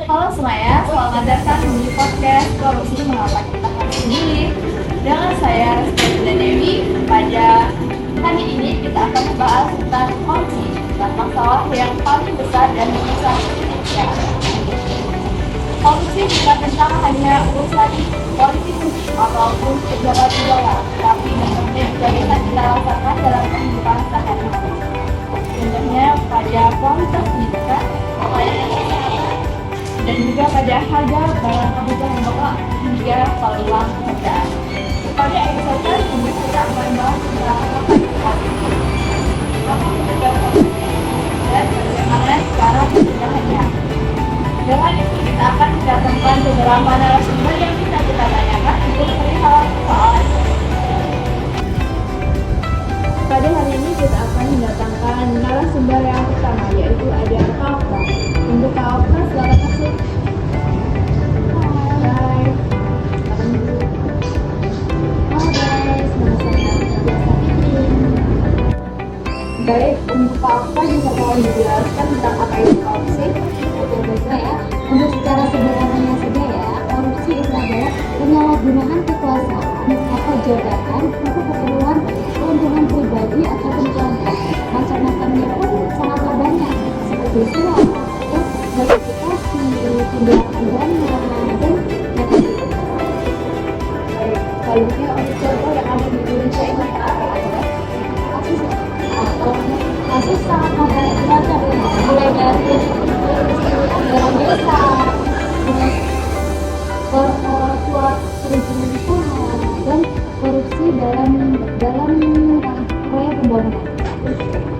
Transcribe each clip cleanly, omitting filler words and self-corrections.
Halo semuanya, selamat datang di podcast Korupsi Mengapa Kita Harus Memilih dengan saya Restu Dewi. Pada hari ini kita akan membahas tentang korupsi, tentang masalah yang paling besar dan membesar di Indonesia. Korupsi bukan tentang hanya urusan politikus ataupun pejabat-pejabat, tapi dampaknya juga bisa kita rasakan dalam kehidupan sehari-hari. Contohnya pada kualitas pendidikan, pelayanan kesehatan, dan juga pada harga barang kebutuhan pokok hingga peluang pekerjaan. Pada episode kali ini kita akan bahas tentang apa itu korupsi, apa mencegah korupsi, dan bagaimana cara pencegahannya. Dengan itu kita akan mendatangkan beberapa narasumber yang bisa kita tanyakan untuk perihal soal. Pada hari ini kita akan mendatangkan narasumber yang pertama, yaitu ada Kak Okta. Untuk Kak Okta, silakan masuk. Hai. Halo guys, nama saya Biasa Bikin. Baik, untuk Kak Okta bisa tolong dijelaskan tentang apa itu korupsi? Oke, baiklah ya. Untuk secara sederhananya saja ya, korupsi itu adalah penyalahgunaan kekuasaan atau jabatan untuk keperluan keuntungan pribadi ataupun kelompok. Macam-macamnya pun sangatlah banyak, seperti suap, gratifikasi, tindak pidana, dan lain-lain. Baik, selanjutnya untuk contoh yang ada di Indonesia ini apa aja? Kasus sangat beragam, mulai dari anggaran desa, suap perizinan usaha, dan korupsi dalam proyek pembangunan.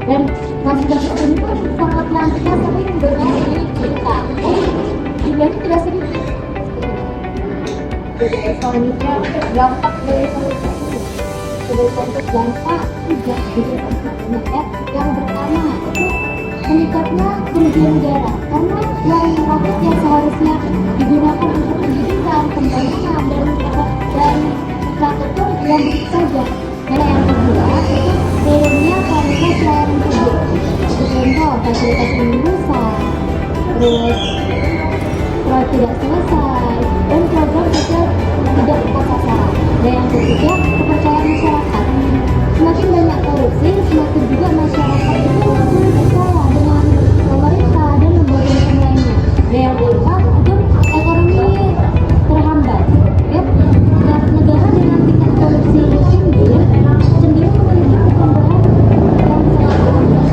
Dan kasus-kasus ini pun sangatlah kita sering dengar di berita. Jumlahnya tidak sedikit. Jadi selanjutnya dampak dari korupsi. Sebagai contoh dampak tidak banyak ya. Yang pertama itu meningkatnya kerugian negara, karena yang rakyat yang seharusnya digunakan untuk pendidikan, pembangunan dan infrastruktur yang begitu saja. Dan yang kedua itu turunnya kualitas pelayanan publik. Contoh fasilitas yang rusak, terus proyek tidak selesai, dan program sosial tidak tepat sasaran. Dan yang ketiga, kepercayaan masyarakat. Semakin banyak korupsi, semakin juga masyarakat itu sulit percaya dengan pemerintah dan lembaga lainnya. Dan yang keempat, itu ekonomi terhambat. Ya, negara dengan tingkat korupsi tinggi cenderung memiliki pertumbuhan yang sangat lambat.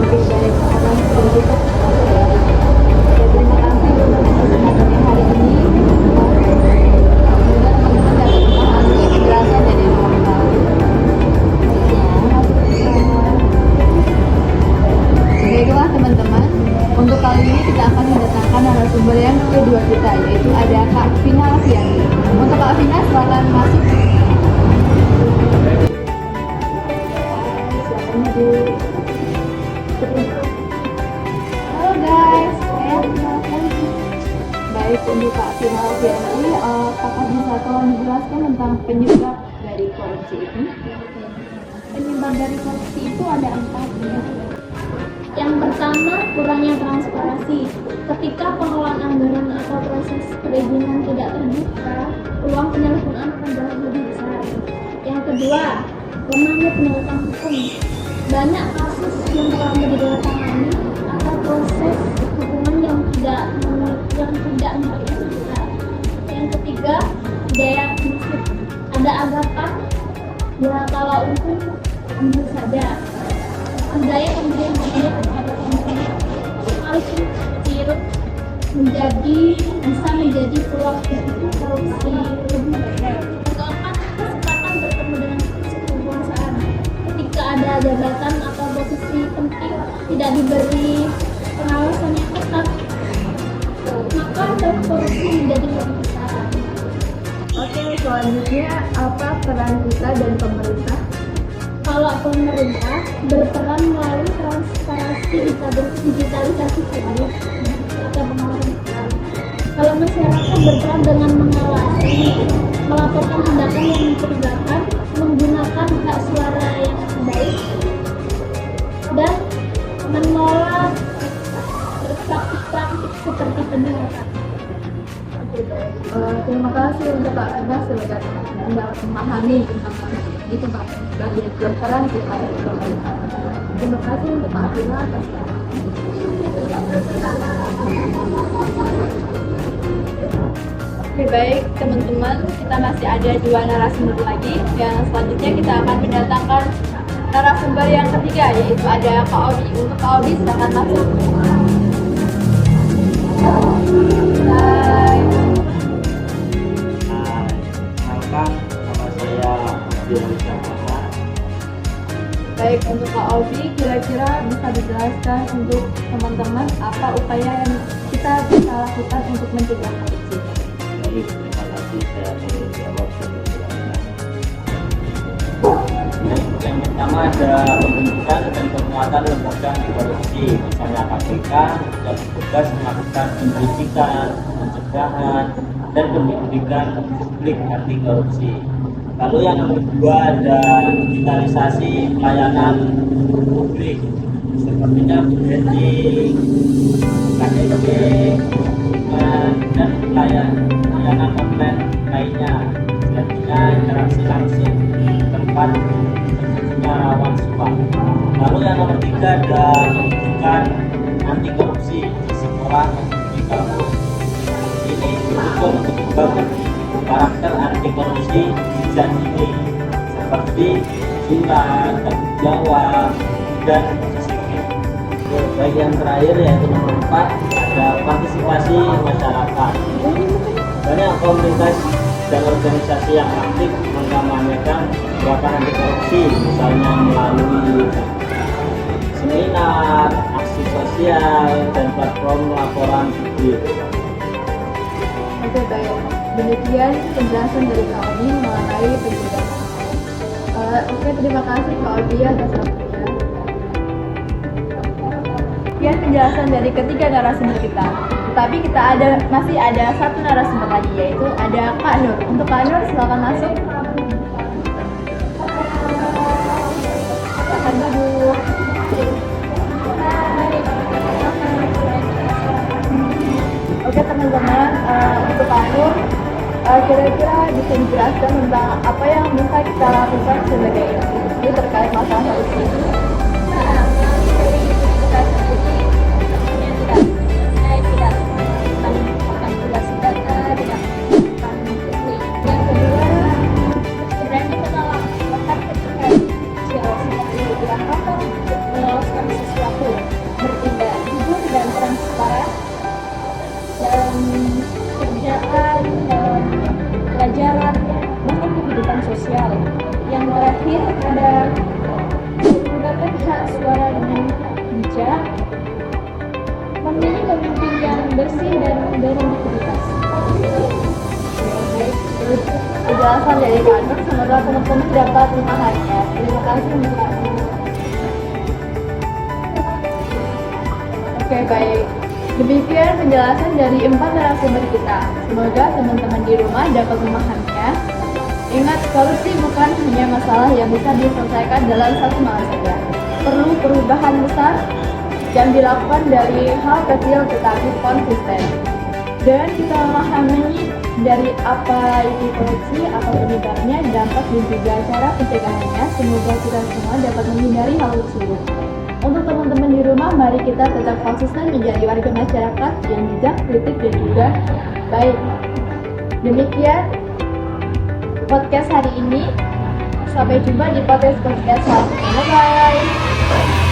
Oke, baik. Akan selanjutnya. Oke, terima kasih untuk kesempatannya hari ini. Semoga teman-teman dapat memahami penjelasan dari Okta. Baiklah teman-teman, untuk kali ini kita akan mendatangkan narasumber yang kedua kita, yaitu ada Kak Vina Lafiani. Untuk Kak Vina, silakan masuk. Silakan maju. Halo guys, baik, untuk Kak Vina Lafiani, apakah bisa tolong dijelaskan tentang penyebab dari korupsi itu? Penyebab dari korupsi itu ada 4 ya. Yang pertama, kurangnya transparansi. Ketika pengelolaan anggaran atau proses perizinan tidak terbuka, peluang penyalahgunaan akan jauh lebih besar. Yang kedua, lemahnya penegakan hukum. Banyak kasus yang telah ditandatangani atau proses hukuman yang tidak menunjukkan. Yang ketiga, budaya prinsip. Ada anggapan ya kalau untung ambil saja. Budaya kemudian menjadi kepada pemerintah harus kecil bisa menjadi peluang untuk korupsi lebih banyak. Keempat, kesempatan bertemu dengan kekuasaan. Ketika ada jabatan atau posisi penting tidak diberi pengawasan yang ketat, maka korupsi menjadi lebih besar. Oke, selanjutnya apa peran kita dan pemerintah? Kalau pemerintah berperan melalui transparansi digitalisasi publik atau pengawasan. Kalau masyarakat berperan dengan mengawasi, melaporkan tindakan yang mencurigakan, menggunakan hak suara yang baik, dan menolak praktik-praktik seperti penyadapan. Terima kasih untuk Kak Abbas sudah memahami tentang itu Pak bagian peran kita dan pemerintah. Terima kasih untuk Pak Abdullah atas Oke, baik teman-teman, kita masih ada 2 narasumber lagi. Yang selanjutnya kita akan mendatangkan narasumber yang ketiga, yaitu ada Kak Odi. Untuk Kak Odi, silakan masuk. Hai. Kenalkan, nama saya Abdul Syamasa. Baik, untuk Kak Obi, kira-kira bisa dijelaskan untuk teman-teman apa upaya yang kita bisa lakukan untuk mencegah korupsi? Baik, terima kasih saya boleh jawab sebenarnya. Yang pertama ada pembentukan dan penguatan lembaga anti korupsi, misalnya KPK yang bertugas melakukan penyelidikan, pencegahan, dan pendidikan publik anti korupsi. Lalu yang nomor 2 ada digitalisasi pelayanan publik, sepertinya branding, KTP, dan layanan online lainnya. Selanjutnya interaksi langsung tempat tentunya rawan suap. Lalu yang nomor 3 ada pendidikan anti korupsi di sekolah maupun di kampus. Ini bertujuan untuk membangun karakter anti korupsi di dini seperti surat, tanggung jawab, dan disiplin. Baik, yang terakhir yaitu nomor 4 ada partisipasi masyarakat. Banyak komunitas dan organisasi yang aktif mengkampanyekan gerakan anti korupsi, misalnya melalui seminar, aksi sosial, dan platform laporan publik. Oke, baik. Demikian penjelasan dari Kak Obi mengenai pencegahan. Oke, terima kasih Kak Obi atas waktunya. Sekian penjelasan dari ketiga narasumber kita. Tetapi kita masih ada 1 narasumber lagi, yaitu ada Kak Nur. Untuk Kak Nur, silakan masuk. Silakan duduk. Oke teman-teman, untuk Kak Nur, kira-kira bisa dijelaskan tentang apa yang bisa kita lakukan sebagai individu terkait masalah korupsi? Pelajaran, bahkan kehidupan sosial. Yang terakhir ada menggunakan hak suara dengan bijak, memilih pemimpin yang bersih dan berintegritas. Penjelasan dari Kak Nur, semoga teman-teman dapat memahaminya. Terima kasih untuk Kak Nur. Oke, baik. Demikian penjelasan dari 4 narasumber kita. Semoga teman-teman di rumah dapat memahaminya. Ingat, korupsi bukan hanya masalah yang bisa diselesaikan dalam 1 malam saja. Perlu perubahan besar yang dilakukan dari hal kecil tetapi konsisten. Dan kita memahami dari apa itu korupsi, apa penyebabnya, dampak dan juga cara pencegahannya. Semoga kita semua dapat menghindari hal tersebut. Untuk teman-teman di rumah, mari kita tetap konsisten menjadi warga masyarakat yang bijak, kritis dan juga baik. Demikian podcast hari ini. Sampai jumpa di podcast selanjutnya. Bye bye.